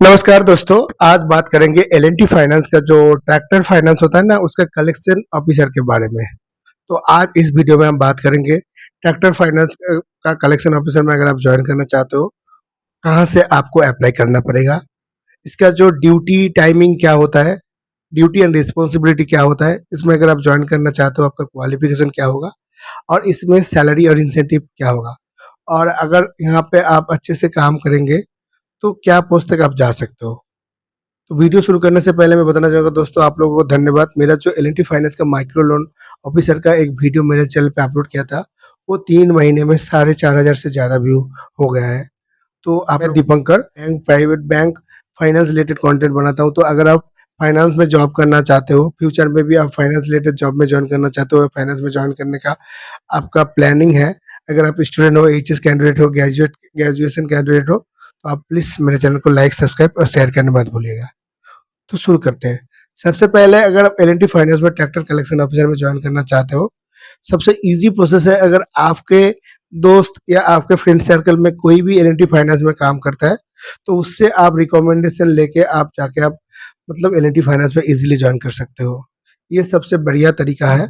नमस्कार दोस्तों, आज बात करेंगे एल&टी फाइनेंस का जो ट्रैक्टर फाइनेंस होता है ना, उसका कलेक्शन ऑफिसर के बारे में। तो आज इस वीडियो में हम बात करेंगे ट्रैक्टर फाइनेंस का कलेक्शन ऑफिसर में अगर आप ज्वाइन करना चाहते हो, कहाँ से आपको अप्लाई करना पड़ेगा, इसका जो ड्यूटी टाइमिंग क्या होता है, ड्यूटी एंड रिस्पॉन्सिबिलिटी क्या होता है, इसमें अगर आप ज्वाइन करना चाहते हो आपका क्वालिफिकेशन क्या होगा और इसमें सैलरी और इंसेंटिव क्या होगा, और अगर यहाँ पे आप अच्छे से काम करेंगे तो क्या पोस्ट तक आप जा सकते हो। तो वीडियो शुरू करने से पहले मैं बताना चाहूँगा दोस्तों, आप लोगों को धन्यवाद। मेरा जो एल&टी फाइनेंस का माइक्रो लोन ऑफिसर का एक वीडियो मेरे चैनल पे अपलोड किया था, वो 3 महीने में 4,500 से ज़्यादा व्यू हो गया है। तो आप मैं Dipankar bank, private bank, finance related content बनाता हूँ। तो अगर आप फाइनेंस में जॉब करना चाहते हो, फ्यूचर में भी आप फाइनेंस रिलेटेड जॉब में जॉइन करना चाहते हो, फाइनेंस में जॉइन करने का आपका प्लानिंग है, अगर आप स्टूडेंट हो, एचएस कैंडिडेट हो, ग्रेजुएशन कैंडिडेट हो, तो आप प्लीज़ मेरे चैनल को लाइक, सब्सक्राइब और शेयर करना मत भूलिएगा। तो शुरू करते हैं। सबसे पहले अगर आप एल&टी फाइनेंस में ट्रैक्टर कलेक्शन ऑफिसर में ज्वाइन करना चाहते हो, सबसे ईज़ी प्रोसेस है, अगर आपके दोस्त या आपके फ्रेंड सर्कल में कोई भी एल&टी फाइनेंस में काम करता है, तो उससे आप रिकमेंडेशन लेके आप जाके आप मतलब एल&टी फाइनेंस में ईज़िली ज्वाइन कर सकते हो। ये सबसे बढ़िया तरीका है।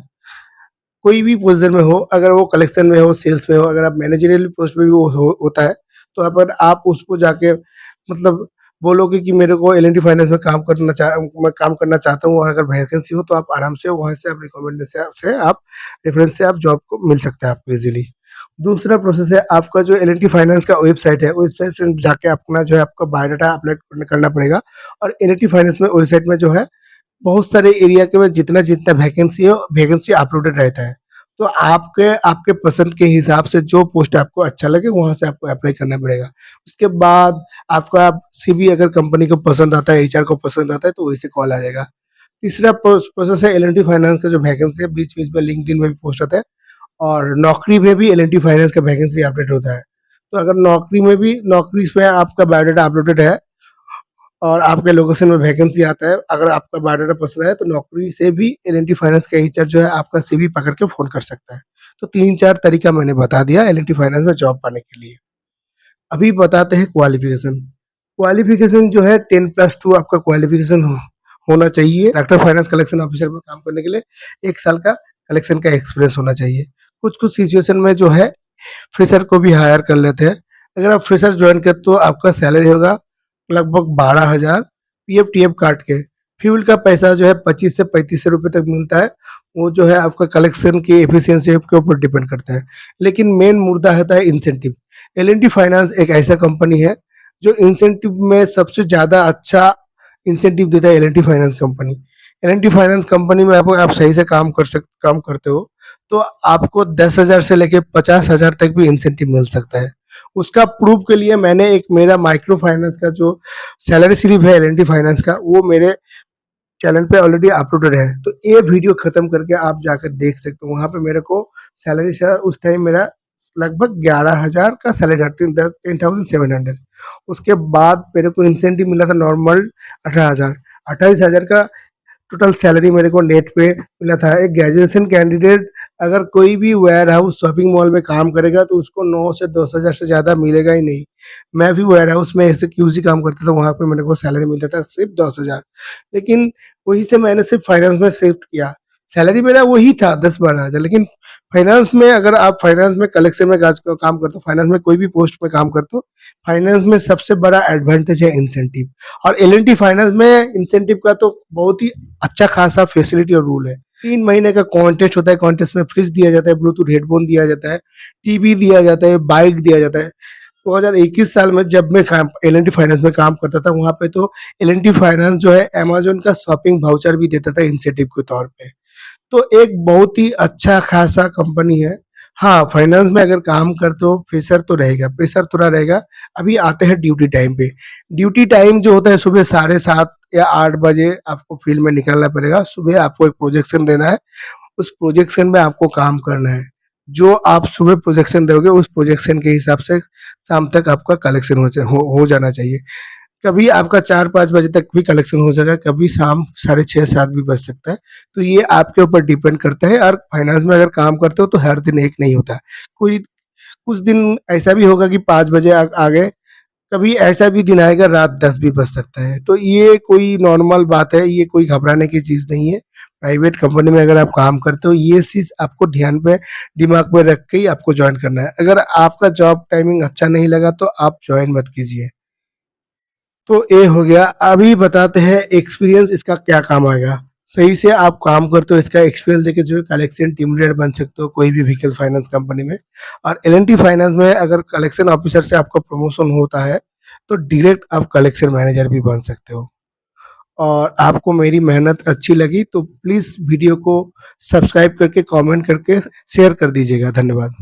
कोई भी पोज़ीशन में हो, अगर वो कलेक्शन में हो, सेल्स में हो, अगर आप मैनेजरियल पोस्ट पे भी वो होता है, तो अगर आप उसको जाके मतलब बोलोगे कि मेरे को एल&टी फाइनेंस में मैं काम करना चाहता हूँ और अगर वैकेंसी हो, तो आप आराम से वहाँ से आप रिकमेंडेशन से आप रेफरेंस से आप जॉब को मिल सकता है आपको ईज़िली। दूसरा प्रोसेस है, आपका जो एल&टी फाइनेंस का वेबसाइट है, वेबसाइट से जाके अपना जो है आपका बायोडाटा अपलोड करना पड़ेगा। और एल&टी फाइनेंस में वेबसाइट में जो है बहुत सारे एरिया के में जितना-जितना वैकेंसी हो, वैकेंसी अपलोडेड रहता है। तो आपके आपके पसंद के हिसाब से जो पोस्ट आपको अच्छा लगे, वहाँ से आपको अप्लाई करना पड़ेगा। उसके बाद आपका सीवी अगर कंपनी को पसंद आता है, एचआर को पसंद आता है, तो वहीं से कॉल आ जाएगा। तीसरा प्रोसेस है, एल&टी फाइनेंस का जो वैकेंसी है, बीच-बीच में लिंक्डइन में भी पोस्ट आता है और नौकरी में भी एल&टी फाइनेंस का वैकेंसी अपडेट होता है। तो अगर नौकरी पे आपका बायोडाटा अपलोडेड है और आपके लोकेशन में वैकेंसी आता है, अगर आपका बायोडाटा पसंद है, तो नौकरी से भी एल&टी फाइनेंस का एचआर जो है आपका सीवी पकड़ के फ़ोन कर सकता है। तो 3-4 तरीका मैंने बता दिया एल&टी फाइनेंस में जॉब पाने के लिए। अभी बताते हैं क्वालिफ़िकेशन। क्वालिफ़िकेशन जो है 10+2 आपका क्वालिफ़िकेशन होना चाहिए। ट्रैक्टर फाइनेंस कलेक्शन ऑफिसर में काम करने के लिए 1 साल का कलेक्शन का एक्सपीरियंस होना चाहिए। कुछ-कुछ सिचुएशन में जो है फ्रेशर को भी हायर कर लेते हैं। अगर आप फ्रेशर जॉइन करते हो, तो आपका सैलरी होगा लगभग 12,000 पीएफ-टीएफ काट के। फ्यूल का पैसा जो है 25 से 3500 रुपए तक मिलता है। वो जो है आपका कलेक्शन की एफिशिएंसी के ऊपर डिपेंड करता है। लेकिन मेन मुद्दा होता है इंसेंटिव। एल&टी फाइनेंस एक ऐसा कंपनी है जो इंसेंटिव में सबसे ज़्यादा अच्छा इंसेंटिव देता है L&T finance company. L&T finance company में आप सही से काम करते हो, तो आपको 10,000 से लेके 50,000 तक भी इंसेंटिव मिल सकता है। उसका प्रूफ के लिए मैंने एक मेरा माइक्रो फाइनेंस का जो सैलरी स्लिप है एल&टी फाइनेंस का, वो मेरे चैनल पे ऑलरेडी अपलोडेड है। तो ये वीडियो खत्म करके आप जाकर देख सकते हो। वहाँ पे मेरे को सैलरी से उस टाइम मेरा लगभग 11,000 का सैलरी था, 10,700। उसके बाद मेरे को इंसेंटिव मिला था नॉर्मल 18,000। 28,000 का टोटल सैलरी मेरे को नेट पे मिला था। एक ग्रेजुएशन कैंडिडेट अगर कोई भी वेयर हाउस शॉपिंग मॉल में काम करेगा, तो उसको 9 से 10,000 से ज़्यादा मिलेगा ही नहीं। मैं भी वेयर हाउस में ऐसे क्यूज़ी काम करता था, वहाँ पे मेरे को सैलरी मिलता था सिर्फ़ 10,000। लेकिन वहीं से मैंने सिर्फ़ फाइनेंस में शिफ्ट किया। सैलरी मेरा वही था 10-12,000, लेकिन फाइनेंस में अगर आप फाइनेंस में कलेक्शन में काम करते हो, फाइनेंस में कोई भी पोस्ट पे काम करते हो, फाइनेंस में सबसे बड़ा एडवांटेज है इंसेंटिव। और एल&टी फाइनेंस में इंसेंटिव का तो बहुत ही अच्छा खासा फैसिलिटी और रूल है। 3 महीने का कॉन्टेस्ट होता है, कॉन्टेस्ट में फ्रिज दिया जाता है, ब्लूटूथ हेडफ़ोन दिया जाता है, टीवी दिया जाता है, बाइक दिया जाता है। 2021 साल में जब मैं काम एल&टी फाइनेंस में काम करता था, वहाँ पे तो एल&टी फाइनेंस जो है अमेज़न का शॉपिंग वाउचर भी देता था इंसेंटिव के तौर पे। तो एक बहुत ही अच्छा खासा कंपनी है। हाँ, फाइनेंस में अगर काम करते हो, प्रेशर थोड़ा रहेगा। अभी आते हैं ड्यूटी टाइम पे। ड्यूटी टाइम जो होता है सुबह 7:30 या 8 बजे आपको फील्ड में निकलना पड़ेगा। सुबह आपको एक प्रोजेक्शन देना है, उस प्रोजेक्शन में आपको काम करना है। जो आप सुबह प्रोजेक्शन दोगे, उस प्रोजेक्शन के हिसाब से शाम तक आपका कलेक्शन हो जाना चाहिए। कभी आपका 4-5 बजे तक भी कलेक्शन हो जाएगा, कभी शाम साढ़े 6-7 भी बज सकता है। तो ये आपके ऊपर डिपेंड करता है, और फाइनेंस में अगर काम करते हो तो हर दिन एक नहीं होता है। कोई कुछ दिन ऐसा भी होगा कि 5 बजे आ गए, कभी ऐसा भी दिन आएगा रात 10 भी बज सकता है। तो ये कोई नॉर्मल बात है, ये कोई घबराने की चीज़ नहीं है। प्राइवेट कंपनी में अगर आप काम करते हो, ये चीज़ आपको ध्यान में दिमाग में रख के ही आपको जॉइन करना है। अगर आपका जॉब टाइमिंग अच्छा नहीं लगा तो आप जॉइन मत कीजिए। तो ये हो गया। अभी बताते हैं एक्सपीरियंस इसका क्या काम आएगा। सही से आप काम करते हो, इसका एक्सपीरियंस देके जो है कलेक्शन टीम लीडर बन सकते हो कोई भी व्हीकल फाइनेंस कंपनी में। और एल&टी फाइनेंस में अगर कलेक्शन ऑफिसर से आपका प्रमोशन होता है तो डायरेक्ट आप कलेक्शन मैनेजर भी बन सकते हो। और आपको मेरी मेहनत अच्छी लगी तो प्लीज़ वीडियो को सब्सक्राइब करके कमेंट करके शेयर कर दीजिएगा। धन्यवाद।